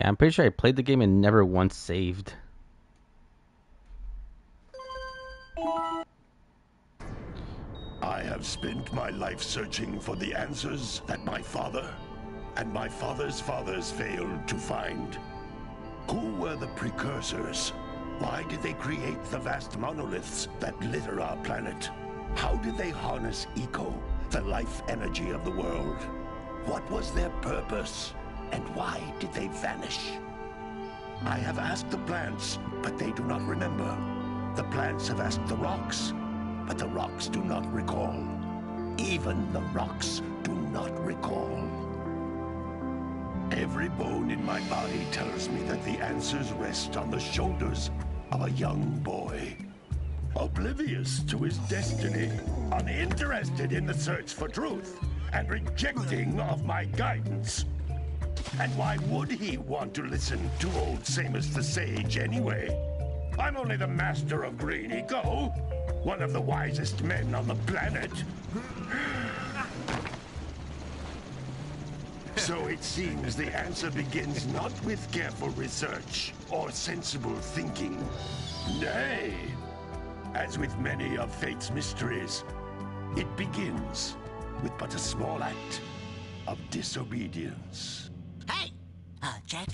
Yeah, I'm pretty sure I played the game and never once saved. I have spent my life searching for the answers that my father and my father's fathers failed to find. Who were the precursors? Why did they create the vast monoliths that litter our planet? How did they harness eco, the life energy of the world? What was their purpose? And why did they vanish? I have asked the plants, but they do not remember. The plants have asked the rocks, but the rocks do not recall. Even the rocks do not recall. Every bone in my body tells me that the answers rest on the shoulders of a young boy. Oblivious to his destiny, uninterested in the search for truth, and rejecting of my guidance. And why would he want to listen to old Samus the Sage anyway? I'm only the master of green eco, one of the wisest men on the planet. So it seems the answer begins not with careful research or sensible thinking. Nay, as with many of fate's mysteries, it begins with but a small act of disobedience. Hey! Jack,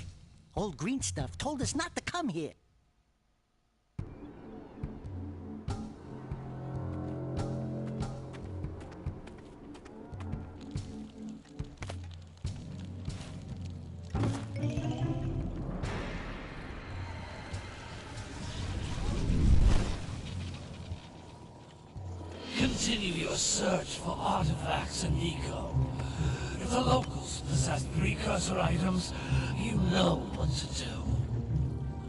old green stuff told us not to come here. Continue your search for artifacts in eco. If the locals possess precursor items, you know what to do.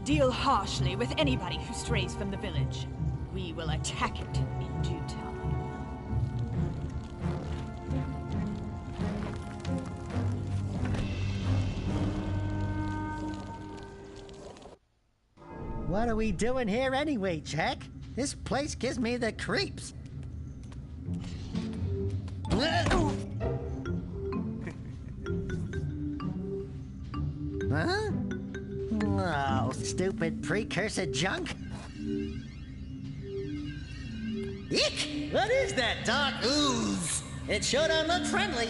Deal harshly with anybody who strays from the village. We will attack it in due time. What are we doing here anyway, Jack? This place gives me the creeps. Huh? Oh, stupid precursor junk. Eek! What is that dark ooze? It sure don't look friendly.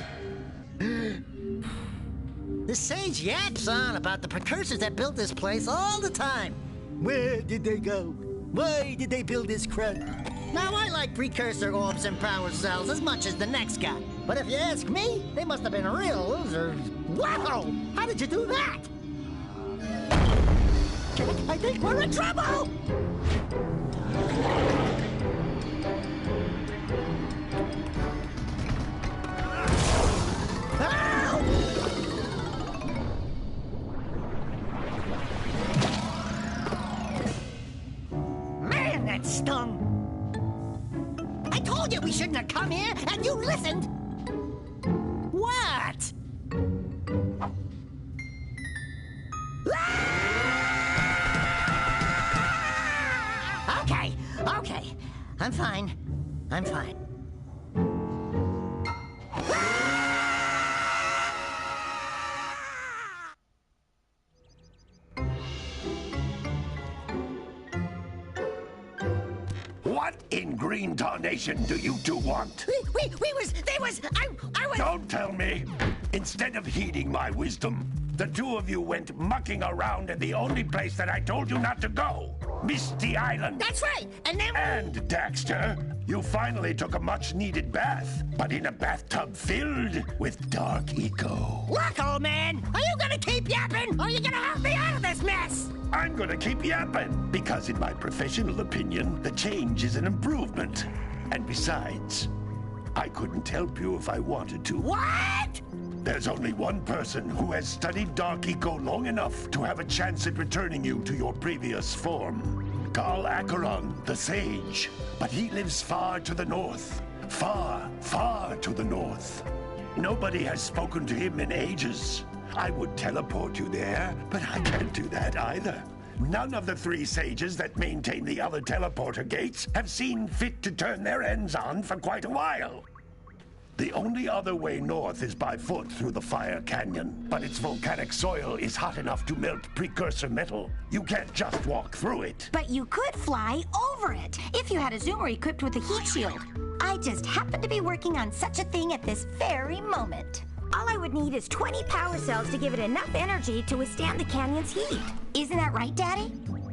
The sage yaps on about the precursors that built this place all the time. Where did they go? Why did they build this crap? Now, I like precursor orbs and power cells as much as the next guy. But if you ask me, they must have been real losers. Wow! How did you do that? Jack, I think we're in trouble! Ow! Man, that stung! I told you we shouldn't have come here, and you listened! What? Okay. I'm fine. What in green tarnation do you two want? I was... Don't tell me! Instead of heeding my wisdom, the two of you went mucking around in the only place that I told you not to go. Misty Island. That's right, and then... And, Daxter, you finally took a much-needed bath, but in a bathtub filled with dark eco. Look, old man, are you gonna keep yapping, or are you gonna help me out of this mess? I'm gonna keep yapping, because in my professional opinion, the change is an improvement. And besides, I couldn't help you if I wanted to. What? There's only one person who has studied Dark Eco long enough to have a chance at returning you to your previous form. Carl Acheron, the Sage. But he lives far to the north. Far, far to the north. Nobody has spoken to him in ages. I would teleport you there, but I can't do that either. None of the three sages that maintain the other teleporter gates have seen fit to turn their ends on for quite a while. The only other way north is by foot through the Fire Canyon, but its volcanic soil is hot enough to melt precursor metal. You can't just walk through it. But you could fly over it if you had a zoomer equipped with a heat shield. I just happen to be working on such a thing at this very moment. All I would need is 20 power cells to give it enough energy to withstand the canyon's heat. Isn't that right, Daddy?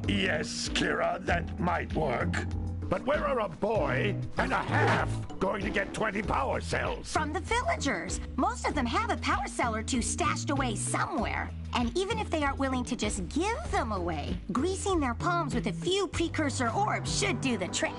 Yes, Kira, that might work. But where are a boy and a half going to get 20 power cells? From the villagers. Most of them have a power cell or two stashed away somewhere. And even if they aren't willing to just give them away, greasing their palms with a few precursor orbs should do the trick.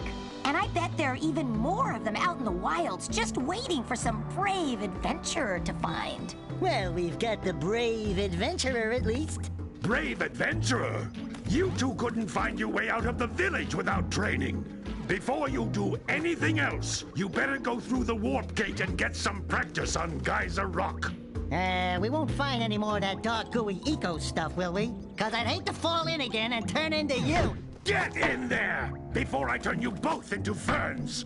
And I bet there are even more of them out in the wilds just waiting for some brave adventurer to find. Well, we've got the brave adventurer at least. Brave adventurer? You two couldn't find your way out of the village without training. Before you do anything else, you better go through the warp gate and get some practice on Geyser Rock. We won't find any more of that dark gooey eco stuff, will we? Cause I'd hate to fall in again and turn into you. Get in there before I turn you both into ferns.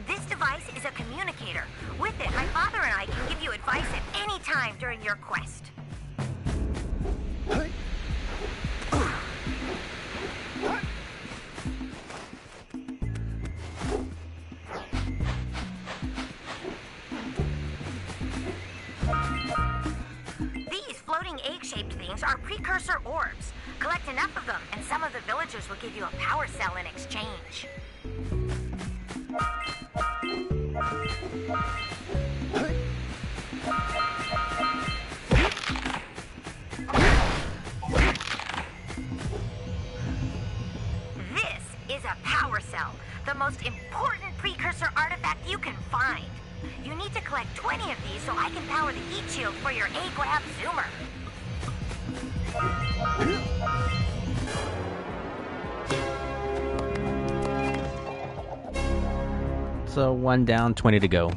This device is a communicator. With it, my father and I can give you advice at any time during your quest. These floating egg-shaped things are precursor orbs. Collect enough of them, and some of the villagers will give you a power cell in exchange. This is a power cell, the most important precursor artifact you can find. You need to collect 20 of these so I can power the heat shield for your A-Grab zoomer. So 1 down, 20 to go.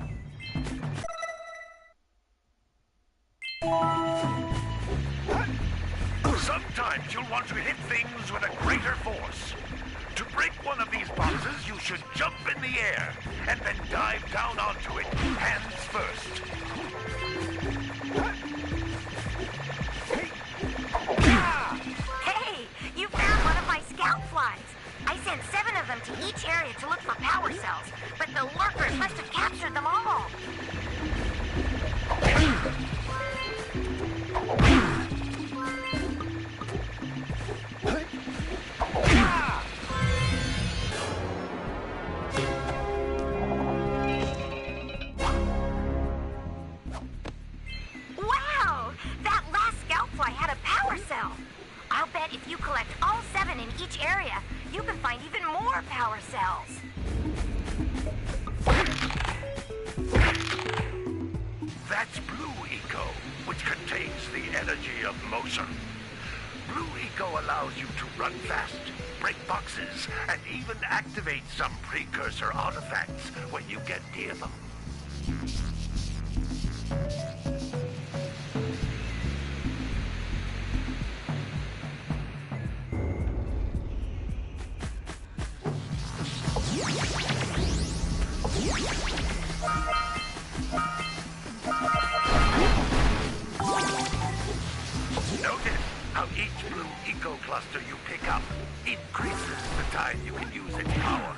Sometimes you'll want to hit things with a greater force. To break one of these boxes, you should jump in the air and then dive down onto it, hands first. Hey, you found one of my scout flies. I sent 7 of them to each area to look for power cells, but the lurkers must have captured them all. Wow! That last scout fly had a power cell. I'll bet if you collect all 7 in each area, you can find even more power cells. That's Blue Eco, which contains the energy of motion. Blue Eco allows you to run fast, break boxes, and even activate some precursor artifacts when you get near them. Notice how each Blue Eco cluster you pick up increases the time you can use its power.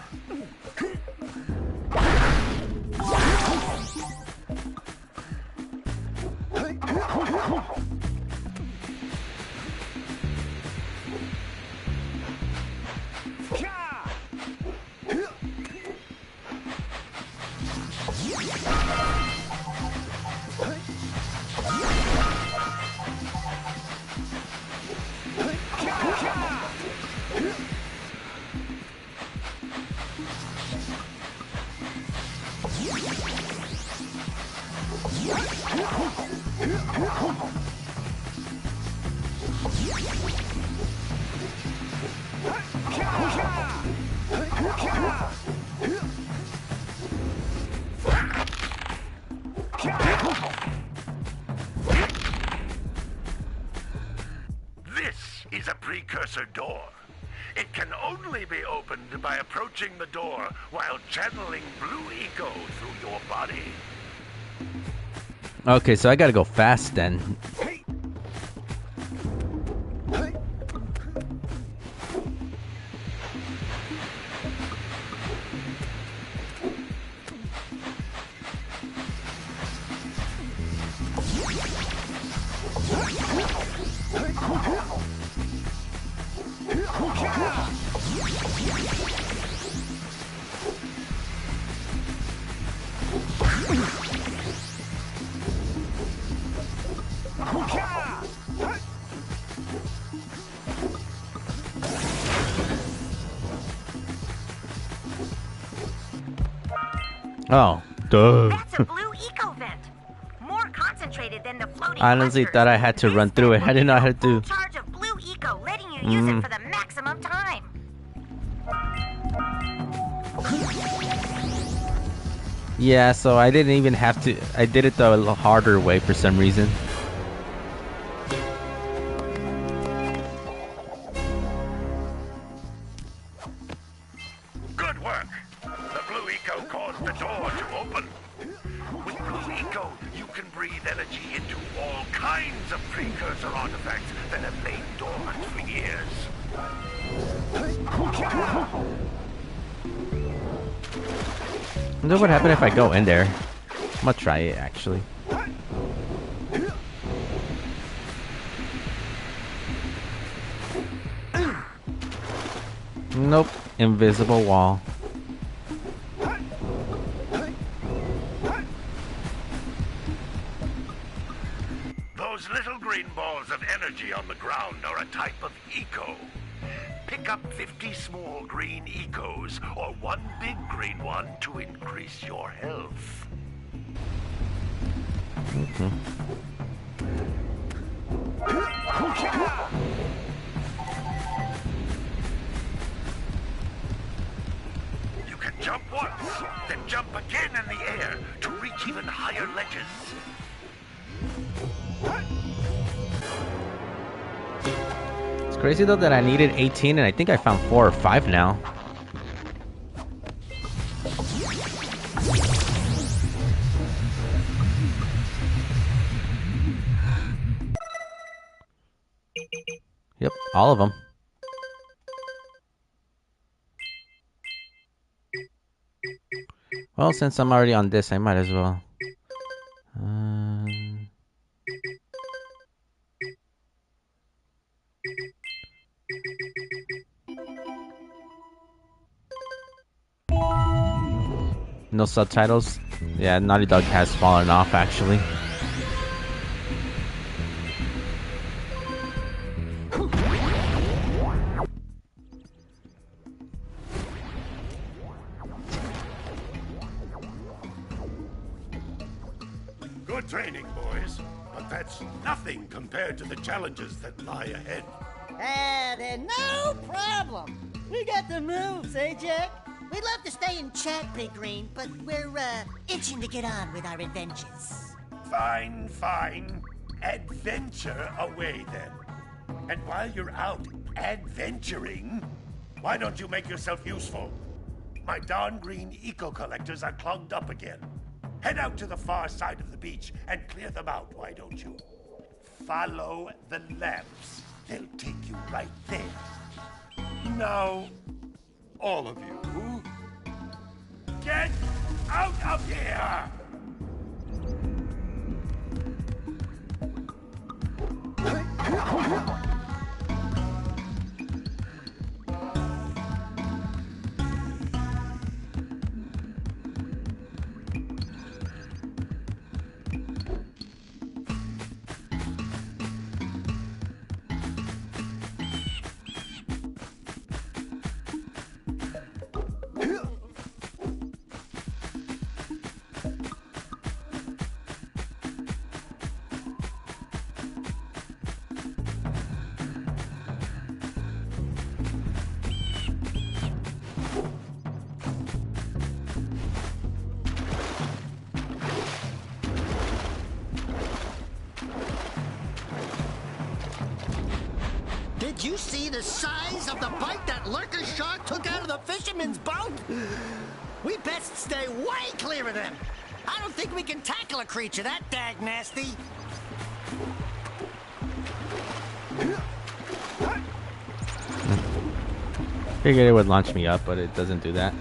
precursor door. It can only be opened by approaching the door while channeling blue eco through your body. Okay, so I gotta go fast then. Oh, duh. That's a blue eco vent. More concentrated than the floating I honestly clusters. thought I had to run through it. I didn't know how to do. Charge of blue eco, letting you use it for the maximum time. Yeah, so I didn't even have to. I did it the harder way for some reason. Good work. The blue eco caused the door to open. With blue eco, you can breathe energy into all kinds of precursor artifacts that have lain dormant for years. I wonder what happened if I go in there. I'm gonna try it actually. Nope, invisible wall. Those little green balls of energy on the ground are a type of eco. Pick up 50 small green ecos or one big green one to increase your health. You can jump once, then jump again in the air to reach even higher ledges. It's crazy though that I needed 18 and I think I found 4 or 5 now. Yep, all of them. Well, since I'm already on this, I might as well. No subtitles? Yeah, Naughty Dog has fallen off actually. Good training, boys, but that's nothing compared to the challenges that lie ahead. Then no problem. We got the moves, eh, Jack? We'd love to stay and chat, Big Green, but we're, itching to get on with our adventures. Fine, fine. Adventure away, then. And while you're out adventuring, why don't you make yourself useful? My darn green eco-collectors are clogged up again. Head out to the far side of the beach and clear them out, why don't you? Follow the lamps. They'll take you right there. Now, all of you, get out of here! you see the size of the bite that lurker shark took out of the fisherman's boat? We best stay way clear of them. I don't think we can tackle a creature that dag nasty. Figured it would launch me up, but it doesn't do that.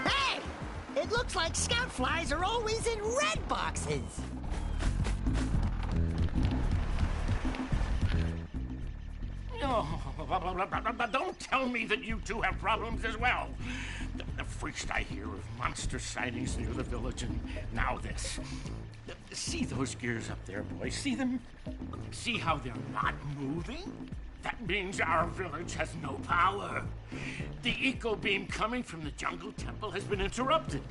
Hey! It looks like scout flies are always in red boxes. Don't tell me that you two have problems as well. First I hear of monster sightings near the village, and now this. See those gears up there, boys? See them? See how they're not moving? That means our village has no power. The eco beam coming from the jungle temple has been interrupted.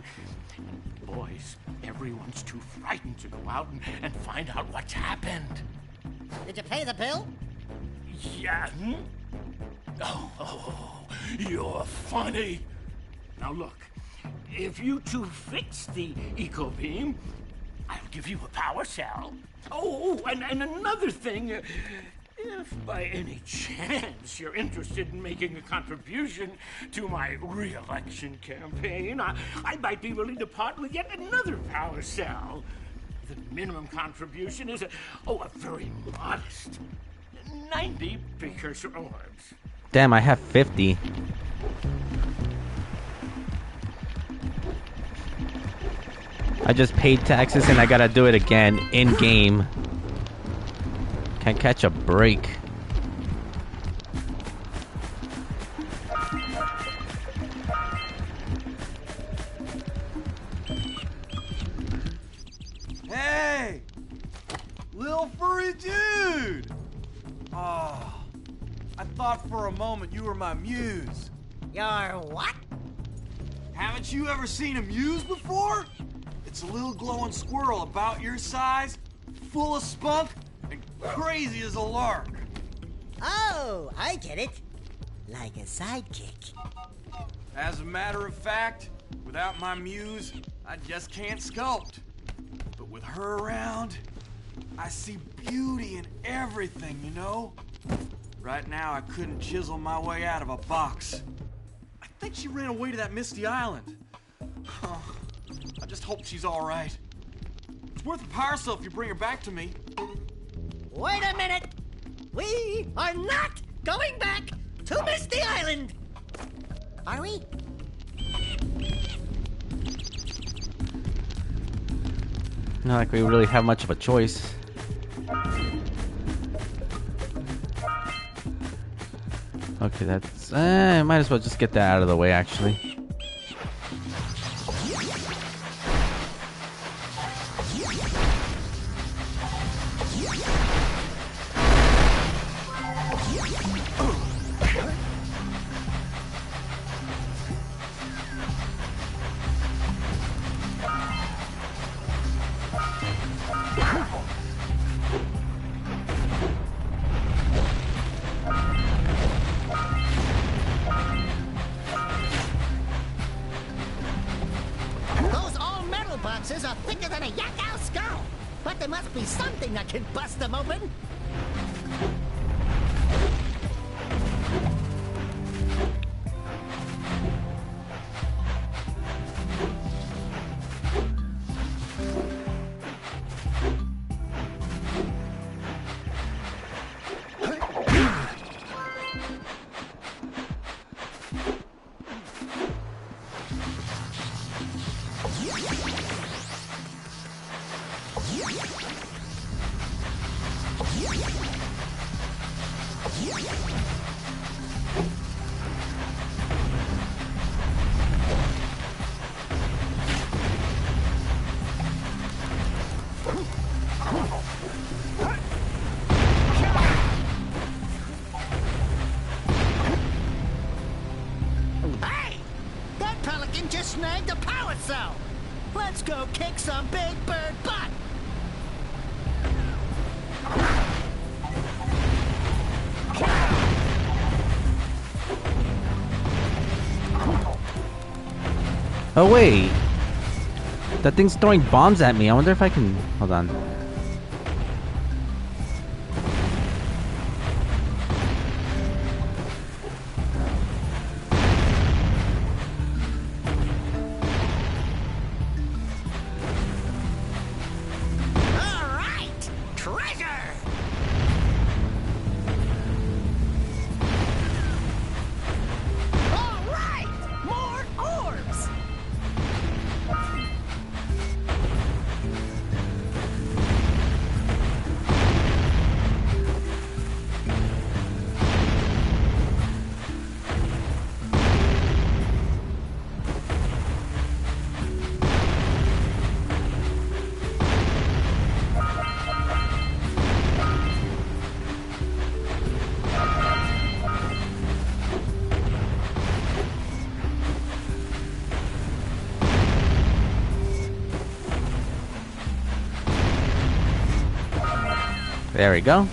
And boys, everyone's too frightened to go out and find out what's happened. Did you pay the bill? Yeah. Oh, you're funny. Now look, if you two fix the eco beam, I'll give you a power cell. Oh, and another thing, if by any chance you're interested in making a contribution to my re-election campaign, I might be willing to part with yet another power cell. The minimum contribution is a very modest 90 precursor orbs. Damn, I have 50. I just paid taxes and I gotta do it again in game. Can't catch a break. Hey! Little furry dude! Oh, I thought for a moment you were my muse. Your what? Haven't you ever seen a muse before? It's a little glowing squirrel about your size, full of spunk, and crazy as a lark. Oh, I get it. Like a sidekick. As a matter of fact, without my muse, I just can't sculpt. But with her around, I see beauty in everything, you know? Right now, I couldn't chisel my way out of a box. I think she ran away to that misty island. Oh, I just hope she's all right. It's worth a power cell if you bring her back to me. Wait a minute! We are not going back to Misty Island! Are we? Not like we really have much of a choice. Okay, that's... might as well just get that out of the way, actually. boxes are thicker than a yak-ow skull. But there must be something that can bust them open. Hey! That pelican just snagged a power cell! Let's go kick some big bird butt! Oh wait, That thing's throwing bombs at me. I wonder if I can... Hold on. There we go.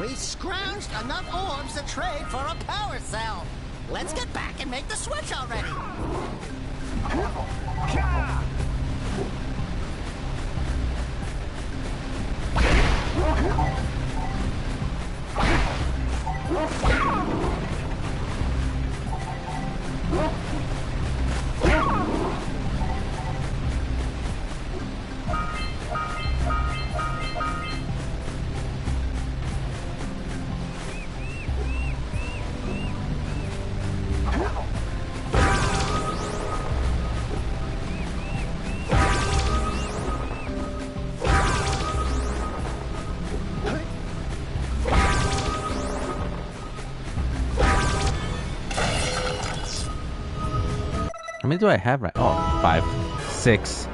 We scrounged enough orbs to trade for a power cell. Let's get back and make the switch already. How many do I have right? Oh, 5, 6.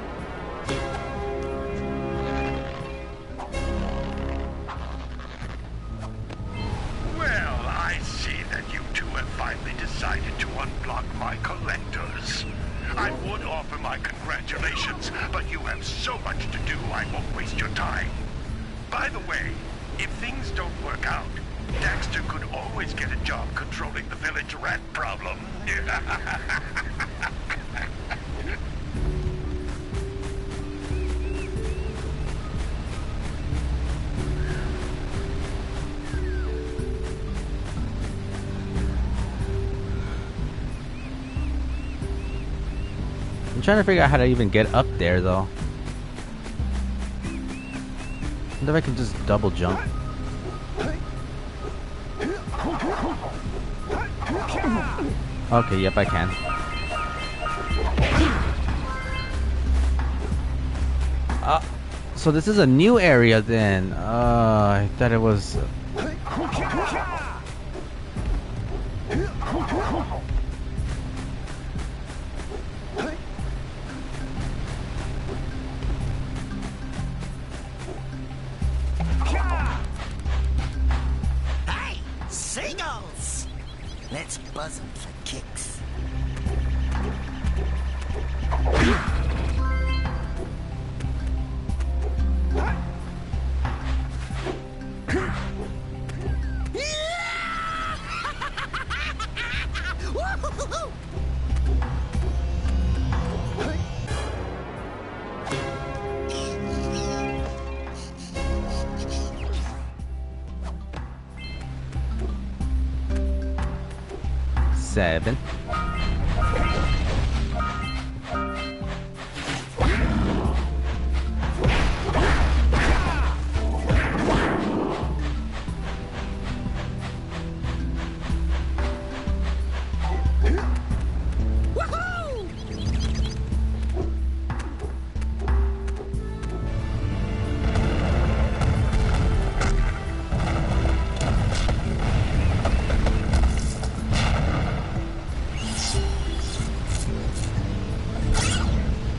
Well, I see that you two have finally decided to unblock my collectors. I would offer my congratulations, but you have so much to do, I won't waste your time. By the way, if things don't work out, Daxter could always get a job controlling the village rat problem. I'm trying to figure out how to even get up there, though. I wonder if I can just double jump. Okay, yep, I can. So this is a new area then. I thought it was... Hey, seagulls! Let's buzz them for kicks. Seven.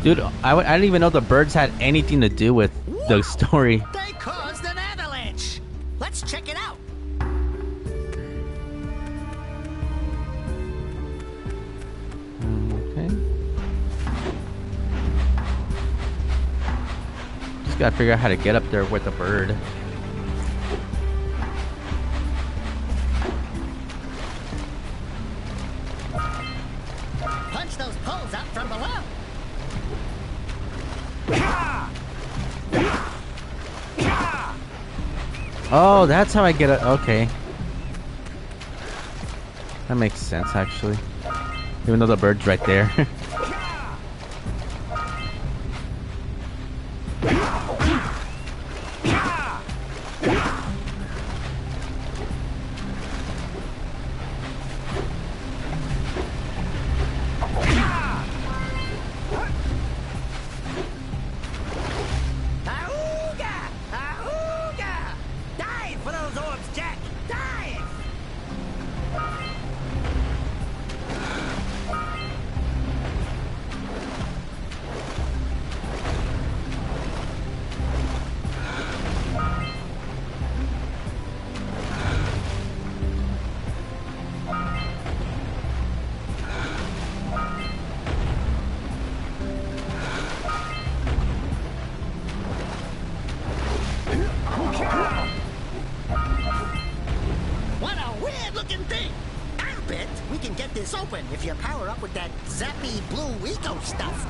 Dude, I didn't even know the birds had anything to do with the story. They caused an avalanche. Let's check it out. gotta figure out how to get up there with the bird. Punch those poles out from below. Oh, that's how I get it. Okay. That makes sense, actually. Even though the bird's right there. What a weird-looking thing! I bet we can get this open if you power up with that zappy blue eco stuff.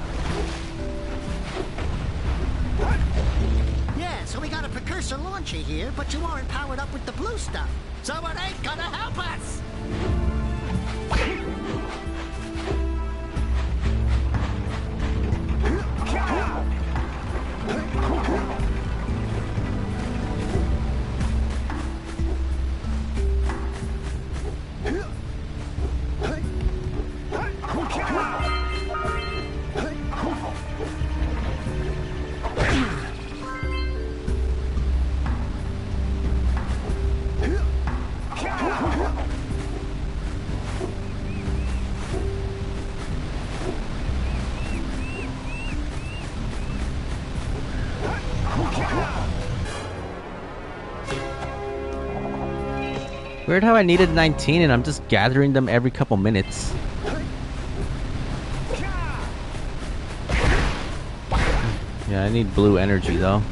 Yeah, so we got a precursor launcher here, but you aren't powered up with the blue stuff. So it ain't gonna help us! Weird how I needed 19 and I'm just gathering them every couple minutes. Yeah, I need blue energy though.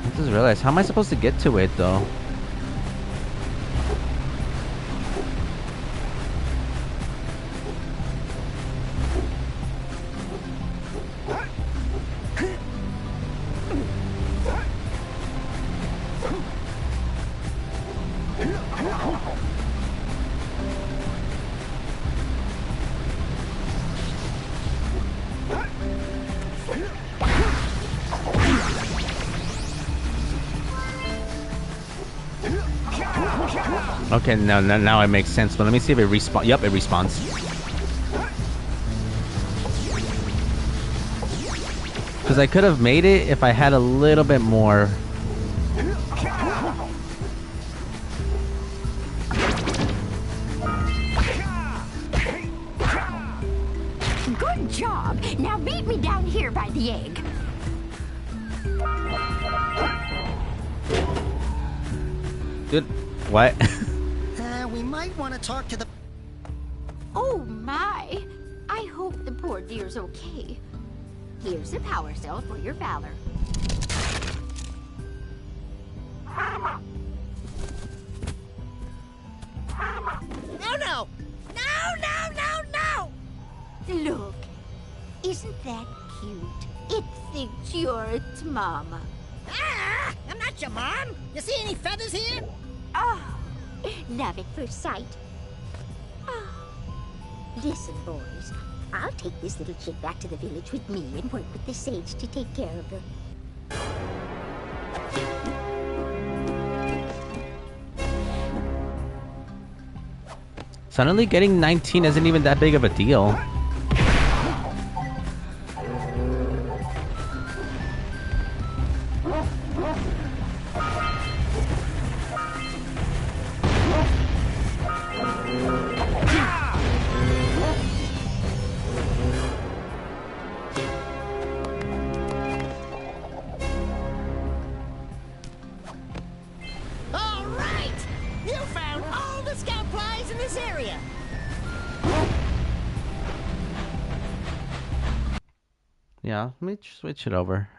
I just realized, how am I supposed to get to it though? Okay, now it makes sense, but let me see if it respawns. Yep, it respawns. Because I could have made it if I had a little bit more. Good job. Now meet me down here by the egg. Dude, what? We might want to talk to the... Oh my! I hope the poor dear's okay. Here's a power cell for your valor. No, no! No, no, no, no! Look, isn't that cute? It thinks you're its mama. Ah! I'm not your mom! You see any feathers here? Oh, love at first sight. Oh. Listen, boys. I'll take this little chick back to the village with me and work with the sage to take care of her. Suddenly getting 19 isn't even that big of a deal. this area. Yeah, let me switch it over.